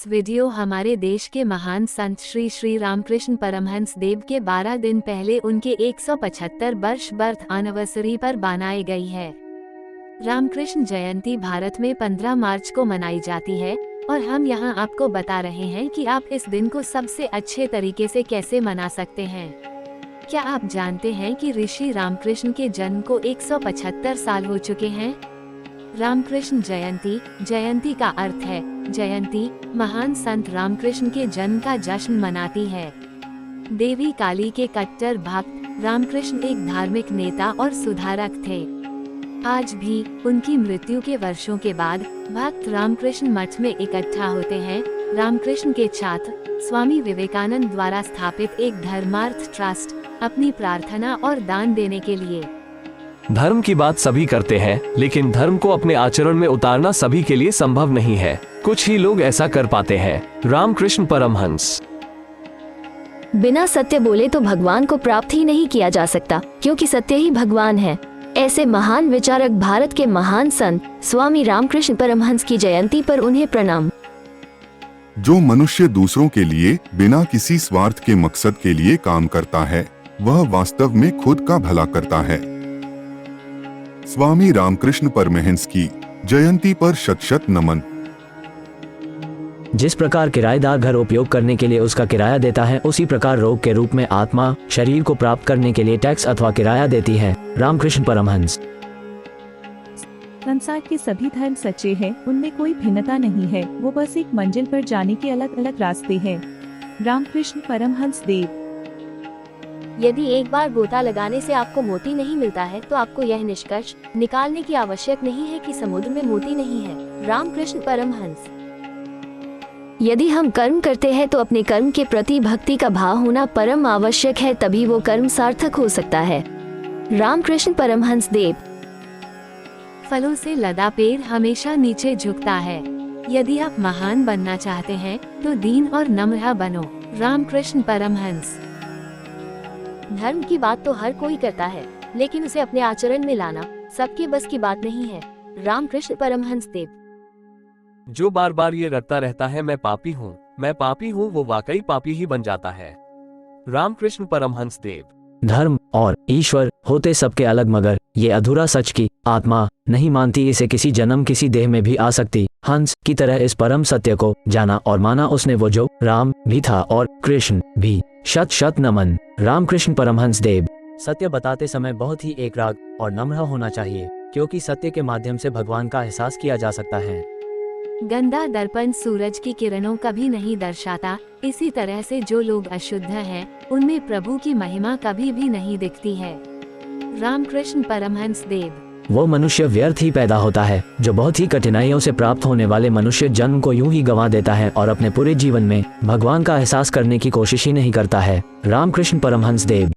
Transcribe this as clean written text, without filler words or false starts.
Video हमारे देश के महान संत श्री श्री रामकृष्ण परमहंस देव के 12 दिन पहले उनके 175 वर्ष बर्थ एनिवर्सरी पर बनाई गई है। रामकृष्ण जयंती भारत में 15 मार्च को मनाई जाती है और हम यहां आपको बता रहे हैं कि आप इस दिन को सबसे अच्छे तरीके से कैसे मना सकते हैं। क्या आप जानते हैं कि ऋषि रामकृष्ण के जन्म को 175 साल हो चुके हैं। रामकृष्ण जयंती का अर्थ है जयंती, महान संत रामकृष्ण के जन्म का जश्न मनाती है। देवी काली के कट्टर भक्त रामकृष्ण एक धार्मिक नेता और सुधारक थे। आज भी उनकी मृत्यु के वर्षों के बाद भक्त रामकृष्ण मठ में इकट्ठा होते हैं। रामकृष्ण के छात्र स्वामी विवेकानंद द्वारा स्थापित एक धर्मार्थ ट्रस्ट अपनी प्रार्थना और दान देने के लिए। धर्म की बात सभी करते हैं, लेकिन धर्म को अपने आचरण में उतारना सभी के लिए संभव नहीं है। कुछ ही लोग ऐसा कर पाते हैं। रामकृष्ण परमहंस बिना सत्य बोले तो भगवान को प्राप्त ही नहीं किया जा सकता, क्योंकि सत्य ही भगवान है। ऐसे महान विचारक भारत के महान संत स्वामी रामकृष्ण परमहंस की जयंती पर उन्हें प्रणाम। जो मनुष्य दूसरों के लिए बिना किसी स्वार्थ के मकसद के लिए काम करता है, वह वास्तव में खुद का भला करता है। स्वामी रामकृष्ण परमहंस की जयंती पर शत शत नमन। जिस प्रकार किराएदार घर उपयोग करने के लिए उसका किराया देता है, उसी प्रकार रोग के रूप में आत्मा शरीर को प्राप्त करने के लिए टैक्स अथवा किराया देती है। रामकृष्ण परमहंस। संसार के सभी धर्म सच्चे हैं, उनमें कोई भिन्नता नहीं है। वो बस एक मंजिल पर जाने के अलग अलग रास्ते हैं। रामकृष्ण परमहंस देव। यदि एक बार गोता लगाने से आपको मोती नहीं मिलता है, तो आपको यह निष्कर्ष निकालने की आवश्यक नहीं है कि समुद्र में मोती नहीं है। रामकृष्ण परमहंस। यदि हम कर्म करते हैं तो अपने कर्म के प्रति भक्ति का भाव होना परम आवश्यक है, तभी वो कर्म सार्थक हो सकता है। रामकृष्ण परमहंस देव। फलों से लदा पेड़ हमेशा नीचे झुकता है। यदि आप महान बनना चाहते हैं तो दीन और नम्र बनो। रामकृष्ण परमहंस। धर्म की बात तो हर कोई करता है, लेकिन उसे अपने आचरण में लाना सबके बस की बात नहीं है। रामकृष्ण परमहंस देव। जो बार बार ये रटता रहता है मैं पापी हूँ, वो वाकई पापी ही बन जाता है। रामकृष्ण परमहंस देव। धर्म और ईश्वर होते सबके अलग, मगर ये अधूरा सच की आत्मा नहीं मानती इसे किसी जन्म किसी देह में भी आ सकती। हंस की तरह इस परम सत्य को जाना और माना उसने, वो जो राम भी था और कृष्ण भी। शत शत नमन। रामकृष्ण परमहंस देव। सत्य बताते समय बहुत ही एकराग और नम्र होना चाहिए, क्योंकि सत्य के माध्यम से भगवान का एहसास किया जा सकता है। गंदा दर्पण सूरज की किरणों कभी नहीं दर्शाता। इसी तरह से जो लोग अशुद्ध हैं, उनमें प्रभु की महिमा कभी भी नहीं दिखती है। रामकृष्ण परमहंस देव। वो मनुष्य व्यर्थ ही पैदा होता है जो बहुत ही कठिनाइयों से प्राप्त होने वाले मनुष्य जन्म को यूं ही गंवा देता है और अपने पूरे जीवन में भगवान का एहसास करने की कोशिश ही नहीं करता है। रामकृष्ण परमहंस देव।